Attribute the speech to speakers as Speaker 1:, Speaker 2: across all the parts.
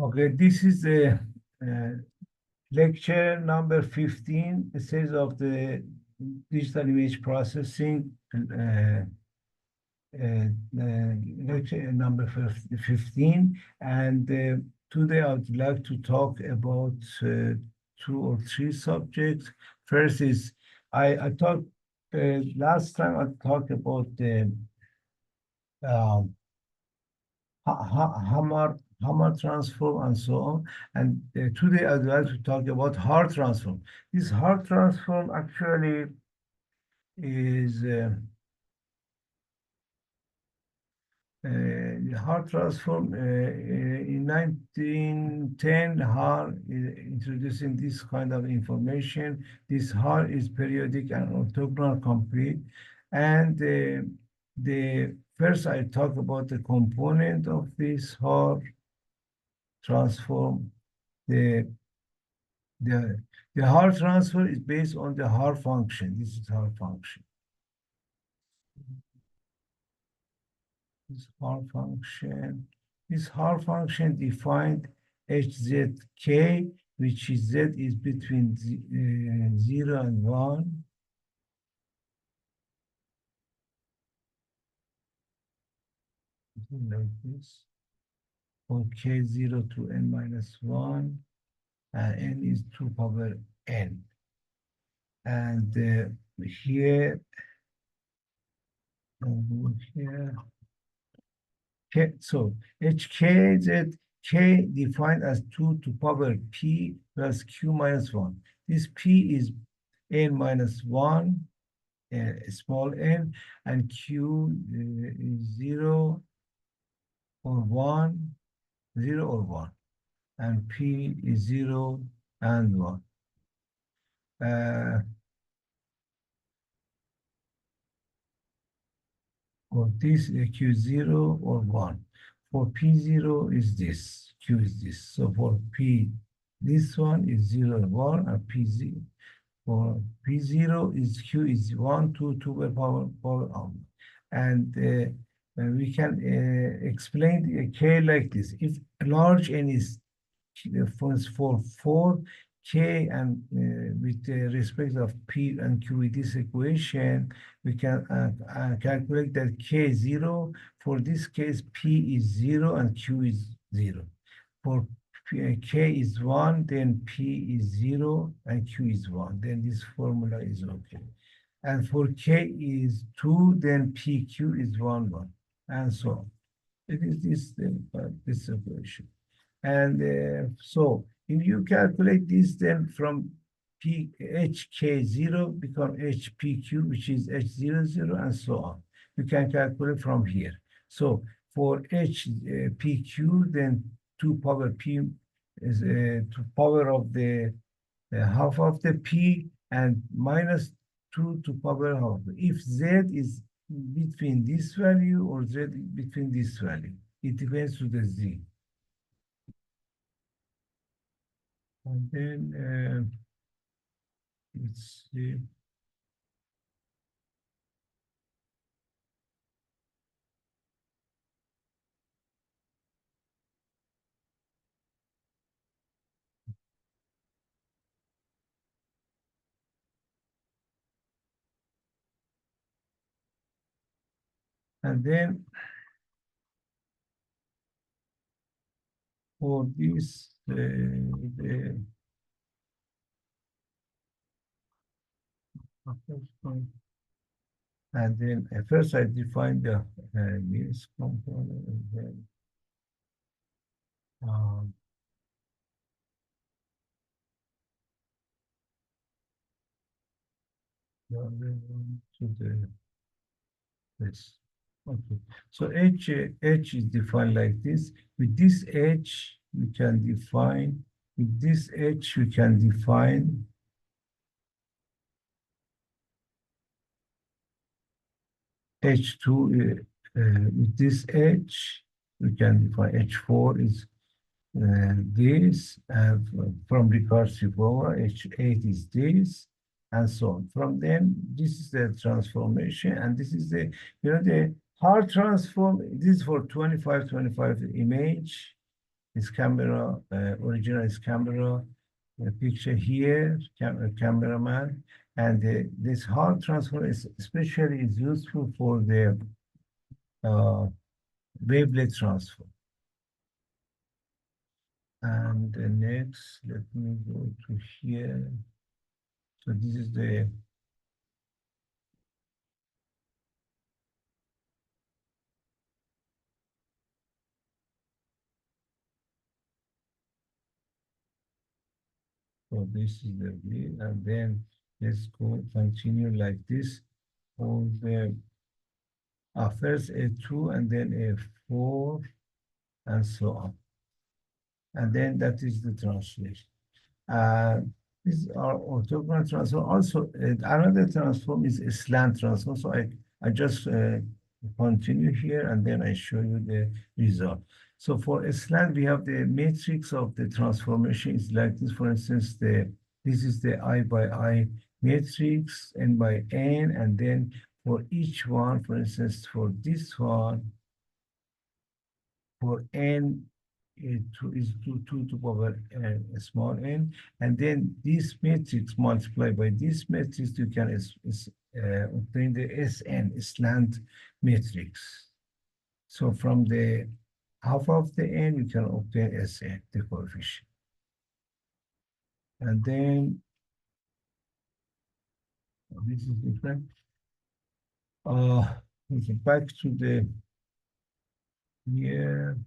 Speaker 1: Okay, this is the lecture number 15, a series of the digital image processing lecture number 15. And today I would like to talk about two or three subjects. First is, I talked last time I talked about the um, Haar transform and so on. And today I'd like to talk about Haar transform. This Haar transform actually is Haar transform in 1910. Haar is introducing this kind of information. This Haar is periodic and orthogonal complete. And the first I talk about the component of this Haar transform. The the the Haar transfer is based on the Haar function. This is Haar function. This Haar function. This Haar function defined hzk, which is z is between 0 and 1. Like this. For k0 to n minus 1, and n is 2 power n. And here, here. So hkz k defined as 2 to power p plus q minus 1. This p is n minus 1, small n, and q is 0 or 1, 0 or 1, and p is 0 and 1. For this q0 or 1. For p0 is this, q is this. So for p, this one is 0 and 1, and p0. For p0 is q is 1, 2, 2 by power on. And we can explain the k like this. If large n is for 4, k, and with respect of p and q with this equation, we can calculate that k is 0. For this case, p is 0 and q is 0. For k is 1, then p is 0 and q is 1. Then this formula is okay. And for k is 2, then pq is 1, 1, and so on. It is this equation. And so if you calculate this, then from hk0 become hpq, which is h00, and so on. You can calculate from here. So for hpq, then 2 power p is 2 power of the half of the p, and minus 2 to power half. If z is between this value or z between this value, it depends to the z. And then let's see. And then for this, and then first I define the means component, and then the other one to the this. Okay. So h is defined like this. With this h, we can define. With this h, we can define h2. With this h, we can define h4 is this, from recursive over h8 is this, and so on. From then, this is the transformation, and this is the, the Haar transform. This is for 25 image, is camera, original is camera, picture here, cameraman, and this Haar transform is especially is useful for the uh, wavelet transform. And next, let me go to here. So this is the so this is the view, and then let's go continue like this for the first a two and then a four and so on. And then that is the translation. Uh, these are orthogonal transform. Also, another transform is a slant transform. So I just continue here and then I show you the result. So for a slant, we have the matrix of the transformation is like this. For instance, this is the I by I matrix, n by n, and then for each one, for instance, for this one, for n is 2 to power small n, and then this matrix multiplied by this matrix, you can obtain the Sn, slant matrix. So from the half of the n, you can obtain Sn, the coefficient. And then this is different. Back to the here.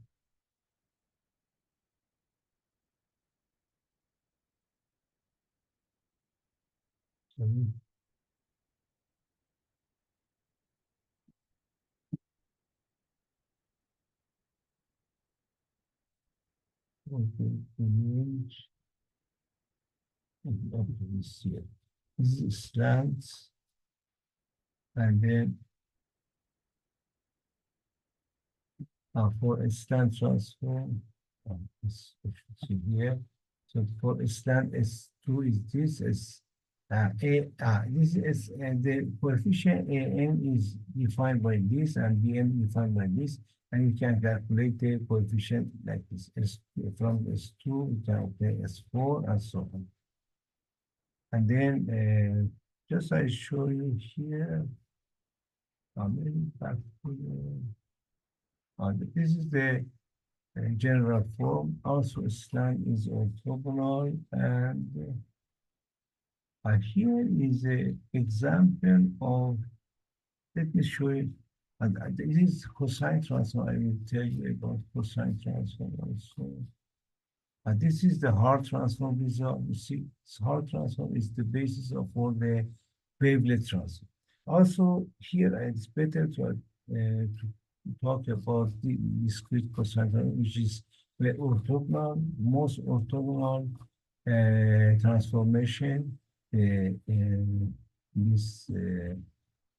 Speaker 1: Okay, image of this here. This is slants, and then for a slant transform, this we should see here. So for a slant S2 is this is this is the coefficient an is defined by this and bm defined by this, and you can calculate the coefficient like this. From S2 you can obtain S4 and so on. And then just I show you here. Maybe back to this is the general form. Also, slant is orthogonal, and here is an example of. Let me show you. And this is cosine transform. I will tell you about cosine transform also. And this is the Haar transform result. You see, Haar transform is the basis of all the wavelet transform. Also, here it's better to talk about the discrete cosine transform, which is the orthogonal, most orthogonal transformation in this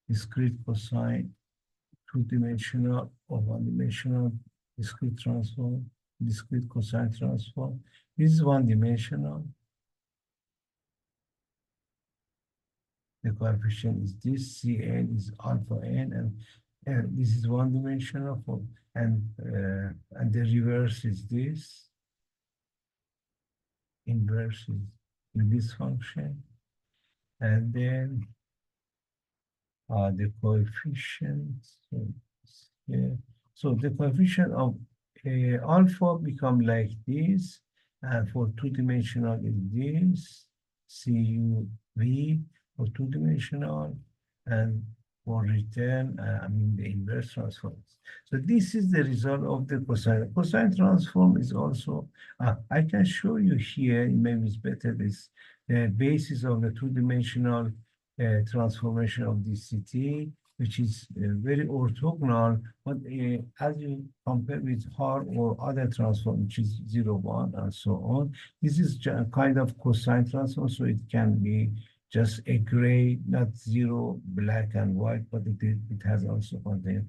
Speaker 1: discrete cosine, two-dimensional or one-dimensional discrete transform, discrete cosine transform. This is one-dimensional. The coefficient is this, Cn is alpha n, and this is one-dimensional, and the reverse is this. Inverse is in this function, and then the coefficients. So the coefficient of alpha become like this, and for two-dimensional is this, CUV for two-dimensional, and for return, I mean the inverse transforms. So this is the result of the cosine. Cosine transform is also, I can show you here, maybe it's better, this basis of the two-dimensional transformation of DCT, which is very orthogonal, but as you compare with Haar or other transform, which is 0, 1, and so on, this is a kind of cosine transform, so it can be just a gray, not zero, black and white, but it has also contained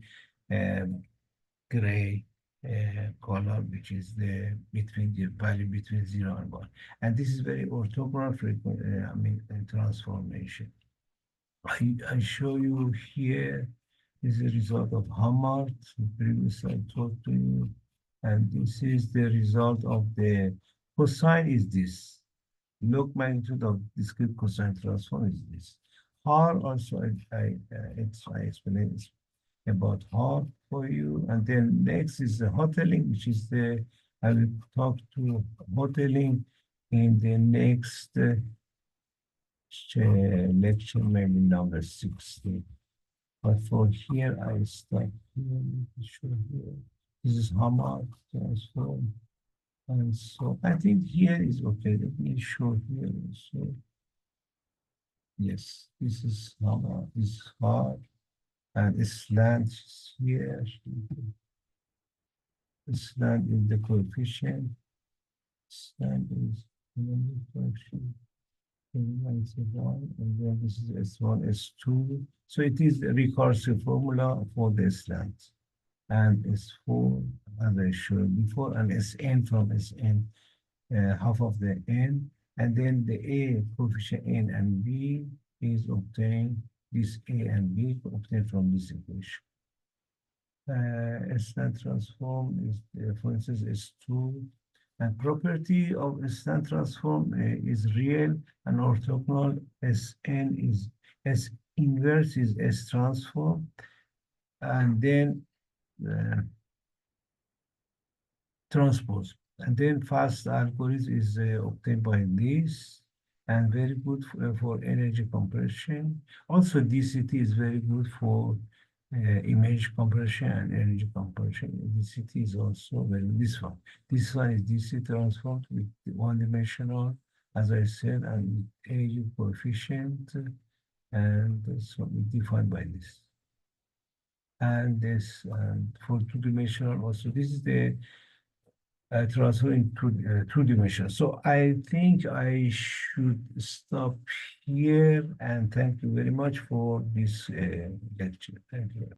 Speaker 1: gray color, which is the value between 0 and 1. And this is very orthogonal transformation. I show you here is a result of Hammart. Previously I talked to you. And this is the result of the cosine is this. Log magnitude of discrete cosine transform is this. Haar also I explained about Haar for you. And then next is the hoteling, which is the, I will talk to hoteling in the next lecture, maybe number 16. But for here, I start here, sure here. This is Haar Transform. And so I think here is okay. Let me show here. So yes, this is Haar, this is Haar, and slant is here. Slant is the coefficient. Slant is the coefficient. And then this is S1, S2. So it is a recursive formula for the slant. And S4, as I showed before, and Sn from Sn, half of the n. And then the A coefficient n and b is obtained, this A and B obtained from this equation. Slant transform is, for instance, S2. And property of Slant transform is real and orthogonal. Sn is S inverse is S transform. And then transpose. And then fast algorithm is obtained by this and very good for energy compression. Also, DCT is very good for image compression and energy compression. DCT is also very good. This one. This one is DC transformed with one-dimensional, as I said, and with energy coefficient, and so defined by this. And this for two-dimensional also. This is the transfer into two dimensions. So I think I should stop here and thank you very much for this lecture. Thank you.